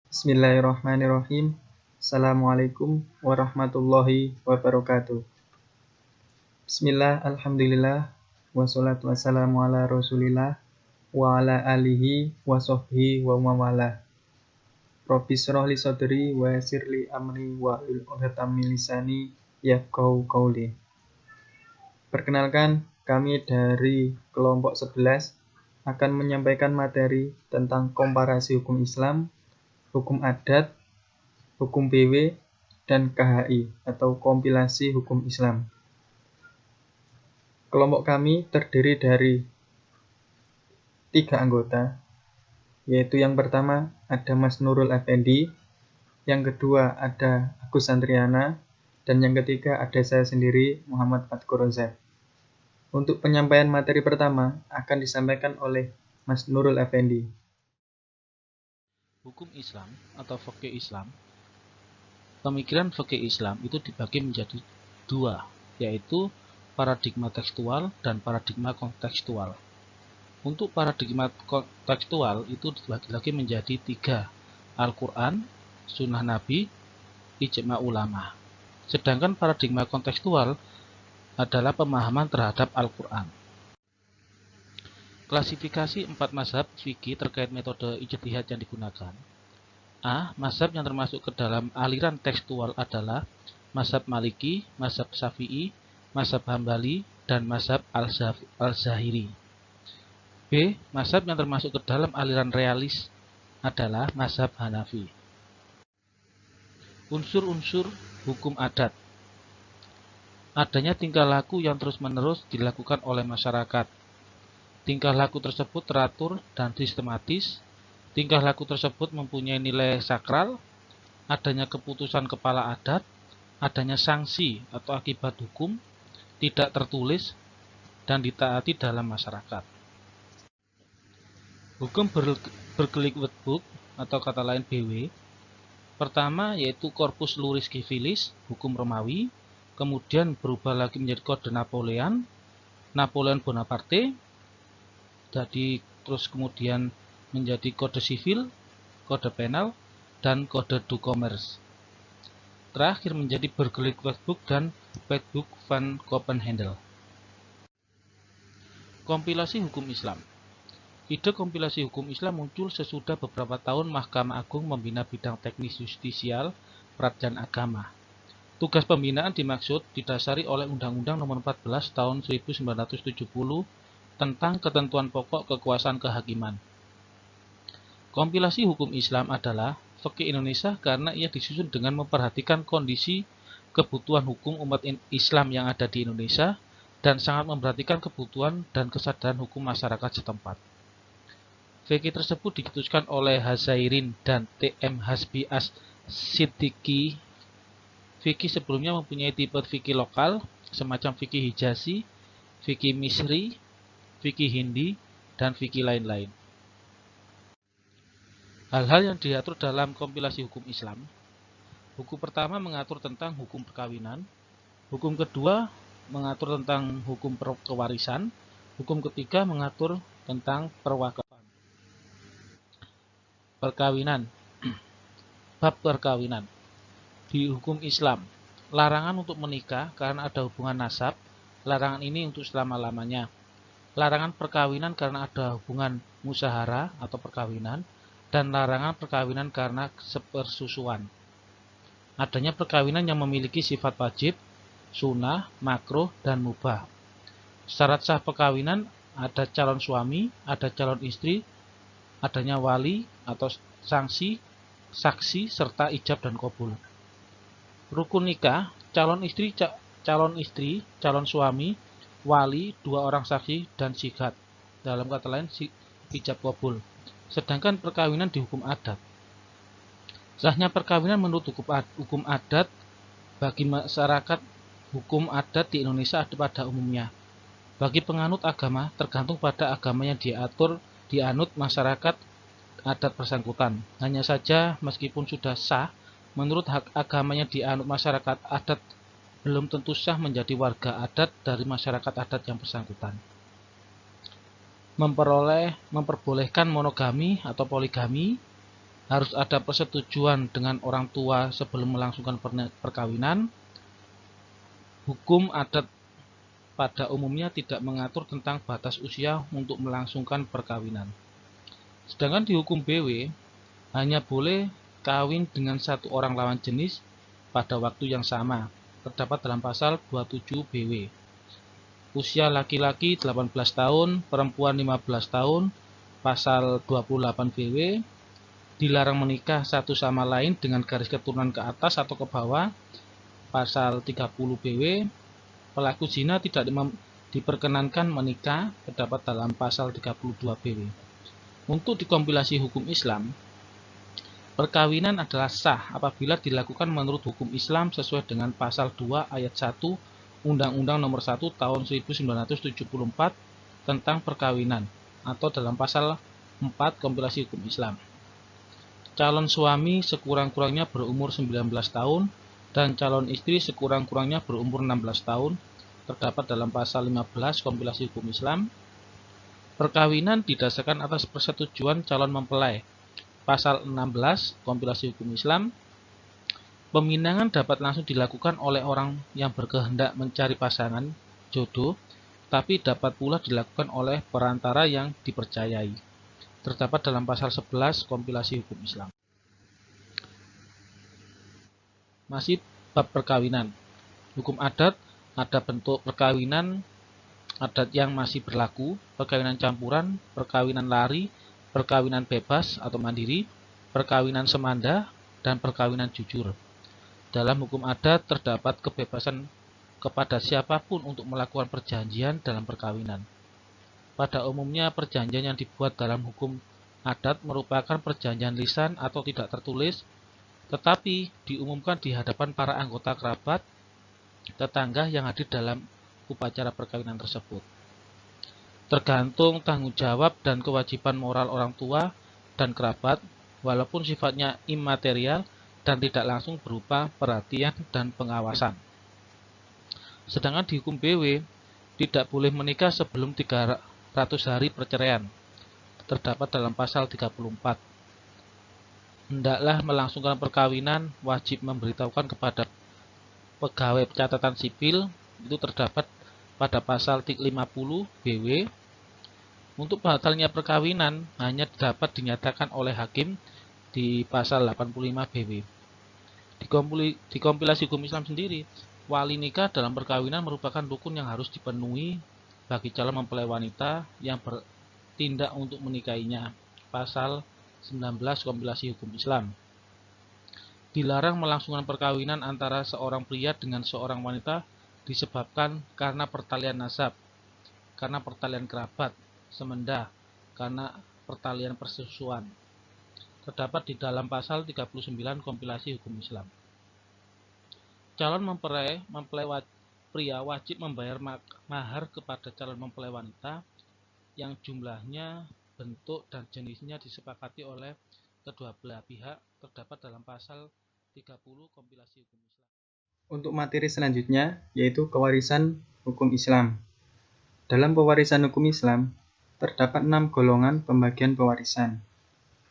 Bismillahirrahmanirrahim. Assalamualaikum warahmatullahi wabarakatuh. Bismillah, alhamdulillah, wassalatu wassalamu ala rasulillah, wa ala alihi wa sahbihi wa mawalah. Rabbi shrah li sadri wa yassir li amri wa hlul 'uqdatam min lisani yafqahu qawli. Perkenalkan, kami dari kelompok 11 akan menyampaikan materi tentang komparasi hukum Islam, hukum adat, hukum BW, dan KHI atau kompilasi hukum Islam. Kelompok kami terdiri dari 3 anggota, yaitu yang pertama ada Mas Nurul Effendi, yang kedua ada Agus Santriana, dan yang ketiga ada saya sendiri, Muhammad Fatkur Rozak. Untuk penyampaian materi pertama akan disampaikan oleh Mas Nurul Effendi. Hukum Islam atau fikih Islam, pemikiran fikih Islam itu dibagi menjadi dua, yaitu paradigma tekstual dan paradigma kontekstual. Untuk paradigma kontekstual itu dibagi lagi menjadi 3, Al-Quran, Sunnah Nabi, Ijma ulama. Sedangkan paradigma kontekstual adalah pemahaman terhadap Al-Quran. Klasifikasi 4 mazhab fikih terkait metode ijtihad yang digunakan. A. Mazhab yang termasuk ke dalam aliran tekstual adalah mazhab Maliki, mazhab Syafi'i, mazhab Hambali, dan mazhab Al-Zahiri. B. Mazhab yang termasuk ke dalam aliran realis adalah mazhab Hanafi. Unsur-unsur hukum adat. Adanya tingkah laku yang terus-menerus dilakukan oleh masyarakat. Tingkah laku tersebut teratur dan sistematis. Tingkah laku tersebut mempunyai nilai sakral. Adanya keputusan kepala adat. Adanya sanksi atau akibat hukum tidak tertulis dan ditaati dalam masyarakat. Hukum berkelik-wetbook atau kata lain BW. Pertama yaitu Corpus Juris Civilis, hukum Romawi. Kemudian berubah lagi menjadi Kode Napoleon Bonaparte. Jadi terus kemudian menjadi Kode Sivil, Kode Penal, dan Kode du Commerce. Terakhir menjadi Burgerlijk Wetboek dan Wetboek van Copenhandel. Kompilasi hukum Islam. Ide kompilasi hukum Islam muncul sesudah beberapa tahun Mahkamah Agung membina bidang teknis justisial peradilan agama. Tugas pembinaan dimaksud didasari oleh Undang-Undang Nomor 14 Tahun 1970 tentang ketentuan pokok kekuasaan kehakiman. Kompilasi hukum Islam adalah fikih Indonesia karena ia disusun dengan memperhatikan kondisi kebutuhan hukum umat Islam yang ada di Indonesia dan sangat memperhatikan kebutuhan dan kesadaran hukum masyarakat setempat. Fikih tersebut diputuskan oleh Hazairin dan T.M. Hasbi As-Siddiqi. Fikih sebelumnya mempunyai tipe fikih lokal, semacam fikih Hijazi, fikih Misri, fikih Hindi, dan fikih lain-lain. Hal-hal yang diatur dalam kompilasi hukum Islam. Hukum pertama mengatur tentang hukum perkawinan. Hukum kedua mengatur tentang hukum kewarisan. Hukum ketiga mengatur tentang perwakafan. Perkawinan. Bab perkawinan. Di hukum Islam, larangan untuk menikah karena ada hubungan nasab. Larangan ini untuk selama-lamanya. Larangan perkawinan karena ada hubungan musyawarah atau perkawinan, dan larangan perkawinan karena sepersusuan. Adanya perkawinan yang memiliki sifat wajib, sunnah, makruh, dan mubah. Syarat sah perkawinan ada calon suami, ada calon istri, adanya wali atau sanksi, saksi, serta ijab dan qabul. Rukun nikah, calon istri, calon suami, wali, 2 orang saksi, dan sigat. Dalam kata lain, ijab qabul. Sedangkan perkawinan di hukum adat. Sahnya perkawinan menurut hukum adat bagi masyarakat hukum adat di Indonesia ada pada umumnya. Bagi penganut agama tergantung pada agama yang dianut masyarakat adat bersangkutan. Hanya saja meskipun sudah sah, menurut hak agama yang dianut masyarakat adat belum tentu sah menjadi warga adat dari masyarakat adat yang bersangkutan. Memperbolehkan monogami atau poligami. harus ada persetujuan dengan orang tua sebelum melangsungkan perkawinan. Hukum adat pada umumnya tidak mengatur tentang batas usia untuk melangsungkan perkawinan. Sedangkan di hukum BW, hanya boleh kawin dengan satu orang lawan jenis pada waktu yang sama, terdapat dalam pasal 27 BW. Usia laki-laki 18 tahun, perempuan 15 tahun, pasal 28 BW, dilarang menikah satu sama lain dengan garis keturunan ke atas atau ke bawah, pasal 30 BW, pelaku zina tidak diperkenankan menikah, terdapat dalam pasal 32 BW. Untuk dikompilasi hukum Islam, perkawinan adalah sah apabila dilakukan menurut hukum Islam sesuai dengan pasal 2 ayat 1 Undang-Undang Nomor 1 Tahun 1974 tentang perkawinan atau dalam pasal 4 kompilasi hukum Islam. Calon suami sekurang-kurangnya berumur 19 tahun dan calon istri sekurang-kurangnya berumur 16 tahun, terdapat dalam pasal 15 kompilasi hukum Islam. Perkawinan didasarkan atas persetujuan calon mempelai, pasal 16 kompilasi hukum Islam. Peminangan dapat langsung dilakukan oleh orang yang berkehendak mencari pasangan jodoh, tapi dapat pula dilakukan oleh perantara yang dipercayai, terdapat dalam pasal 11 kompilasi hukum Islam. Masih bab perkawinan. Hukum adat, ada bentuk perkawinan adat yang masih berlaku, perkawinan campuran, perkawinan lari, perkawinan bebas atau mandiri, perkawinan semanda, dan perkawinan jujur. Dalam hukum adat terdapat kebebasan kepada siapapun untuk melakukan perjanjian dalam perkawinan. Pada umumnya perjanjian yang dibuat dalam hukum adat merupakan perjanjian lisan atau tidak tertulis, tetapi diumumkan di hadapan para anggota kerabat, tetangga yang hadir dalam upacara perkawinan tersebut. Tergantung tanggung jawab dan kewajiban moral orang tua dan kerabat, walaupun sifatnya imaterial dan tidak langsung berupa perhatian dan pengawasan. Sedangkan di hukum BW, tidak boleh menikah sebelum 300 hari perceraian, terdapat dalam pasal 34. Hendaklah melangsungkan perkawinan, wajib memberitahukan kepada pegawai catatan sipil, itu terdapat pada pasal 50 BW. Untuk batalnya perkawinan hanya dapat dinyatakan oleh hakim di pasal 85 BW. Di kompilasi hukum Islam sendiri, wali nikah dalam perkawinan merupakan rukun yang harus dipenuhi bagi calon mempelai wanita yang bertindak untuk menikahinya. Pasal 19 kompilasi hukum Islam. Dilarang melangsungkan perkawinan antara seorang pria dengan seorang wanita disebabkan karena pertalian nasab, karena pertalian kerabat, semenda, karena pertalian persusuan. Terdapat di dalam pasal 39 kompilasi hukum Islam. Calon mempelai pria wajib membayar mahar kepada calon mempelai wanita yang jumlahnya, bentuk, dan jenisnya disepakati oleh kedua belah pihak, terdapat dalam pasal 30 kompilasi hukum Islam. Untuk materi selanjutnya, yaitu kewarisan hukum Islam. Dalam pewarisan hukum Islam, terdapat 6 golongan pembagian pewarisan.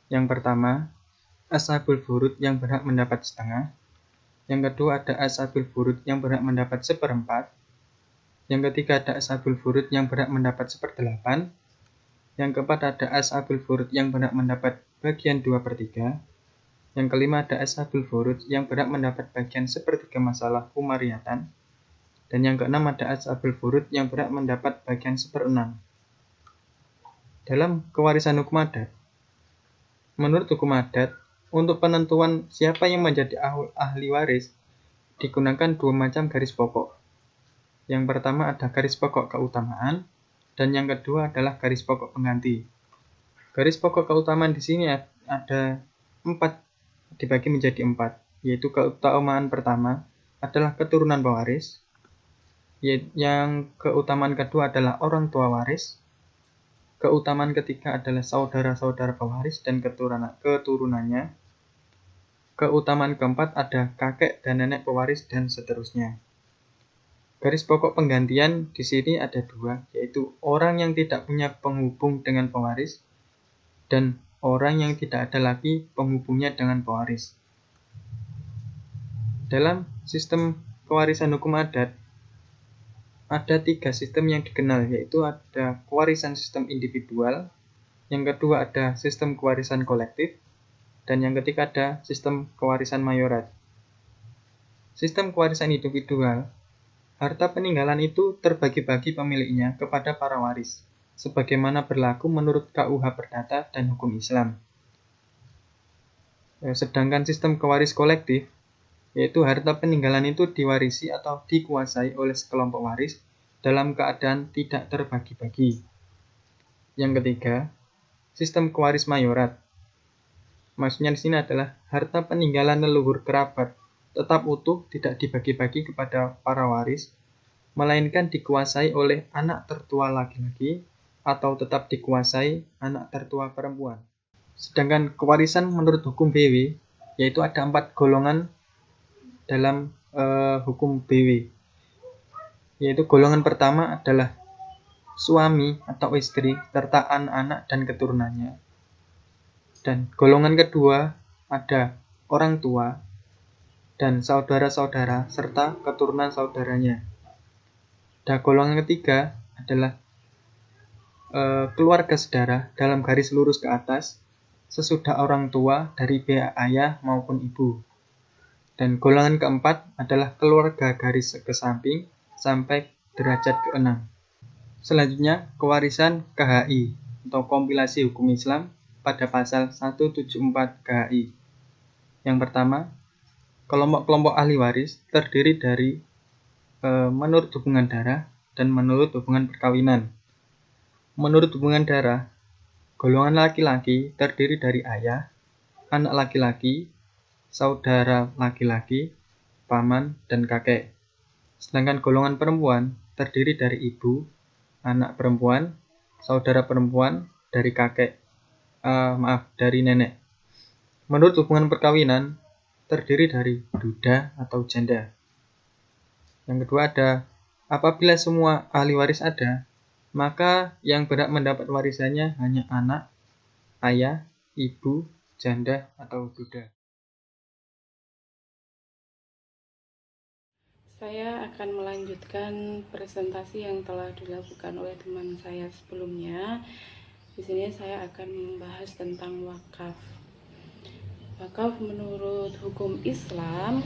Yang pertama, ashabul furud yang berhak mendapat setengah. Yang kedua ada ashabul furud yang berhak mendapat seperempat. Yang ketiga ada ashabul furud yang berhak mendapat 1/8. Yang keempat ada ashabul furud yang berhak mendapat bagian 2/3. Yang kelima ada ashabul furud yang berhak mendapat bagian 1/3 masalah umariatan. Dan yang keenam ada ashabul furud yang berhak mendapat bagian 1/6. Dalam kewarisan hukum adat, menurut hukum adat, untuk penentuan siapa yang menjadi ahli waris, digunakan 2 macam garis pokok. Yang pertama ada garis pokok keutamaan, dan yang kedua adalah garis pokok pengganti. Garis pokok keutamaan di sini ada 4, dibagi menjadi 4, yaitu keutamaan pertama adalah keturunan pewaris, yang keutamaan kedua adalah orang tua waris, keutamaan ketiga adalah saudara-saudara pewaris dan keturunannya. Keutamaan keempat ada kakek dan nenek pewaris dan seterusnya. Garis pokok penggantian di sini ada 2, yaitu orang yang tidak punya penghubung dengan pewaris dan orang yang tidak ada lagi penghubungnya dengan pewaris. Dalam sistem pewarisan hukum adat, ada 3 sistem yang dikenal, yaitu ada kewarisan sistem individual, yang kedua ada sistem kewarisan kolektif, dan yang ketiga ada sistem kewarisan mayorat. Sistem kewarisan individual, harta peninggalan itu terbagi-bagi pemiliknya kepada para waris, sebagaimana berlaku menurut KUH Perdata dan hukum Islam. Sedangkan sistem kewaris kolektif, yaitu harta peninggalan itu diwarisi atau dikuasai oleh sekelompok waris dalam keadaan tidak terbagi-bagi. Yang ketiga, sistem kewaris mayorat. Maksudnya di sini adalah harta peninggalan leluhur kerabat tetap utuh, tidak dibagi-bagi kepada para waris, melainkan dikuasai oleh anak tertua laki-laki atau tetap dikuasai anak tertua perempuan. Sedangkan kewarisan menurut hukum BW, yaitu ada 4 golongan dalam hukum BW, yaitu golongan pertama adalah suami atau istri serta anak-anak dan keturunannya. Dan golongan kedua ada orang tua dan saudara-saudara serta keturunan saudaranya. Dan golongan ketiga adalah keluarga saudara dalam garis lurus ke atas sesudah orang tua dari pihak ayah maupun ibu. Dan golongan keempat adalah keluarga garis ke samping sampai derajat ke-6. Selanjutnya, kewarisan KHI atau kompilasi hukum Islam pada pasal 174 KHI. Yang pertama, kelompok-kelompok ahli waris terdiri dari menurut hubungan darah dan menurut hubungan perkawinan. Menurut hubungan darah, golongan laki-laki terdiri dari ayah, anak laki-laki, saudara laki-laki, paman, dan kakek. Sedangkan golongan perempuan terdiri dari ibu, anak perempuan, saudara perempuan, dari dari nenek. Menurut hubungan perkawinan terdiri dari duda atau janda. Yang kedua ada, apabila semua ahli waris ada, maka yang berhak mendapat warisannya hanya anak, ayah, ibu, janda, atau duda. Saya akan melanjutkan presentasi yang telah dilakukan oleh teman saya sebelumnya. Di sini saya akan membahas tentang wakaf. Wakaf menurut hukum Islam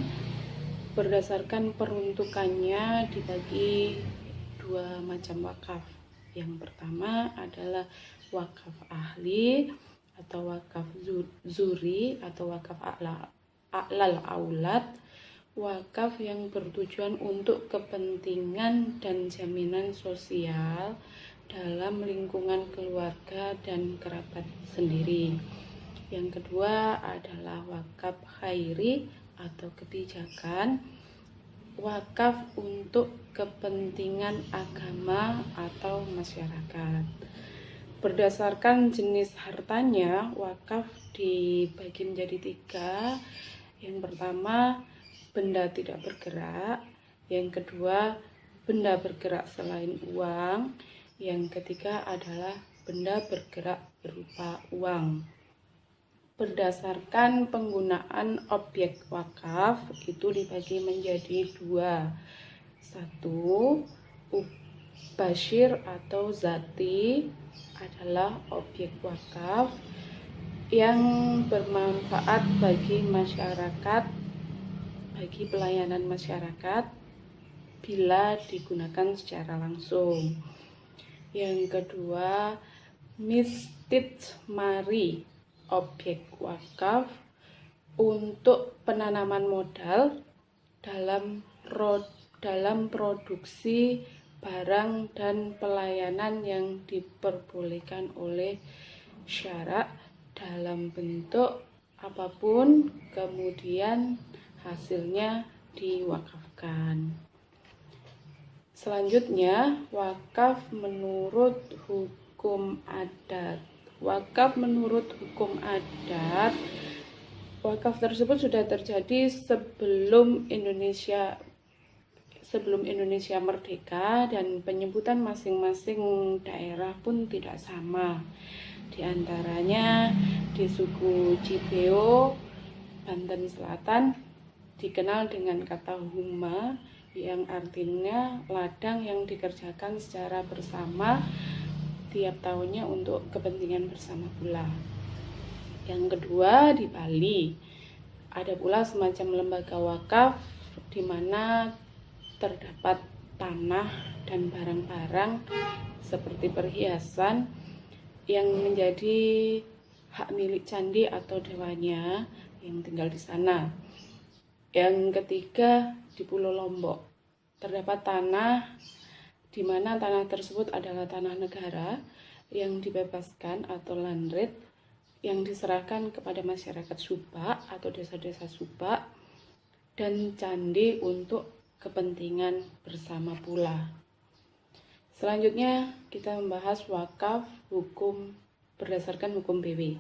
berdasarkan peruntukannya dibagi 2 macam wakaf. Yang pertama adalah wakaf ahli atau wakaf zuri atau wakaf a'lal aulad. Wakaf yang bertujuan untuk kepentingan dan jaminan sosial dalam lingkungan keluarga dan kerabat sendiri. Yang kedua adalah wakaf khairi atau kebijakan, wakaf untuk kepentingan agama atau masyarakat. Berdasarkan jenis hartanya, wakaf dibagi menjadi 3. Yang pertama, benda tidak bergerak. Yang kedua, benda bergerak selain uang. Yang ketiga adalah benda bergerak berupa uang. Berdasarkan penggunaan objek wakaf itu dibagi menjadi 2. 1. Mubashir atau zati adalah objek wakaf yang bermanfaat bagi masyarakat, bagi pelayanan masyarakat bila digunakan secara langsung. Yang kedua, mistithmari, objek wakaf untuk penanaman modal dalam produksi barang dan pelayanan yang diperbolehkan oleh syarak dalam bentuk apapun, kemudian hasilnya diwakafkan. Selanjutnya, wakaf menurut hukum adat. Wakaf menurut hukum adat, wakaf tersebut sudah terjadi sebelum Indonesia merdeka, dan penyebutan masing-masing daerah pun tidak sama. Di antaranya di suku Cibeo, Banten Selatan, dikenal dengan kata huma, yang artinya ladang yang dikerjakan secara bersama tiap tahunnya untuk kepentingan bersama pula. Yang kedua, di Bali ada pula semacam lembaga wakaf di mana terdapat tanah dan barang-barang seperti perhiasan yang menjadi hak milik candi atau dewanya yang tinggal di sana. Yang ketiga, di Pulau Lombok terdapat tanah di mana tanah tersebut adalah tanah negara yang dibebaskan atau landred yang diserahkan kepada masyarakat Subak atau desa-desa Subak dan candi untuk kepentingan bersama pula. Selanjutnya kita membahas wakaf hukum berdasarkan hukum BW.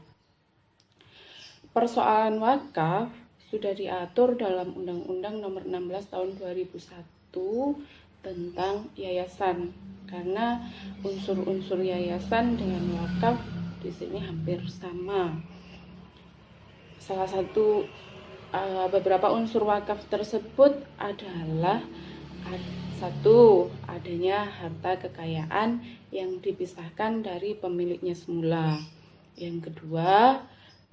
Persoalan wakaf sudah diatur dalam Undang-Undang Nomor 16 Tahun 2001 tentang yayasan, karena unsur-unsur yayasan dengan wakaf di sini hampir sama. Salah satu beberapa unsur wakaf tersebut adalah satu, adanya harta kekayaan yang dipisahkan dari pemiliknya semula. Yang kedua,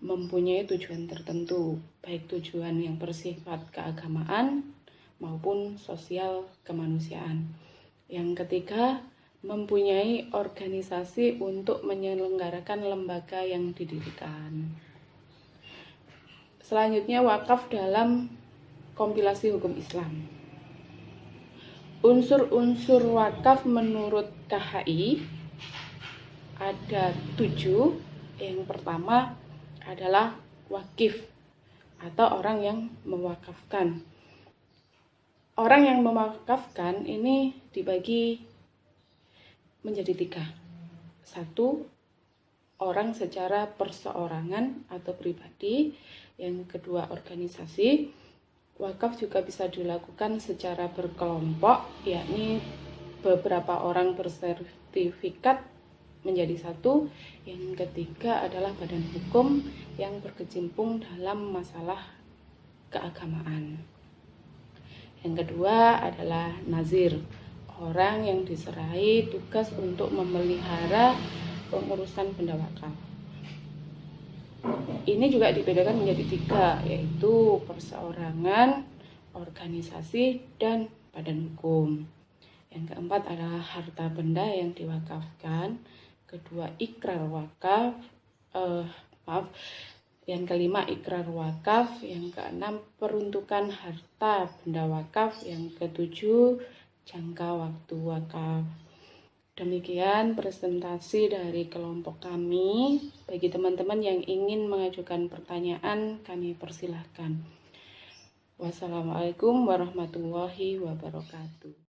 mempunyai tujuan tertentu, baik tujuan yang bersifat keagamaan maupun sosial kemanusiaan. Yang ketiga, mempunyai organisasi untuk menyelenggarakan lembaga yang didirikan. Selanjutnya, wakaf dalam kompilasi hukum Islam. Unsur-unsur wakaf menurut KHI ada 7. Yang pertama adalah wakif atau orang yang mewakafkan. Orang yang mewakafkan ini dibagi menjadi 3. 1, orang secara perseorangan atau pribadi. Yang kedua, organisasi. Wakaf juga bisa dilakukan secara berkelompok, yakni beberapa orang bersertifikat menjadi 1. Yang ketiga adalah badan hukum yang berkecimpung dalam masalah keagamaan. Yang kedua adalah nazir, orang yang diserahi tugas untuk memelihara pengurusan benda wakaf. Ini juga dibedakan menjadi 3, yaitu perseorangan, organisasi, dan badan hukum. Yang keempat adalah harta benda yang diwakafkan. Kedua, ikrar wakaf. Yang kelima, ikrar wakaf. Yang keenam, peruntukan harta benda wakaf. Yang ketujuh, jangka waktu wakaf. Demikian presentasi dari kelompok kami. Bagi teman-teman yang ingin mengajukan pertanyaan, kami persilahkan. Wassalamualaikum warahmatullahi wabarakatuh.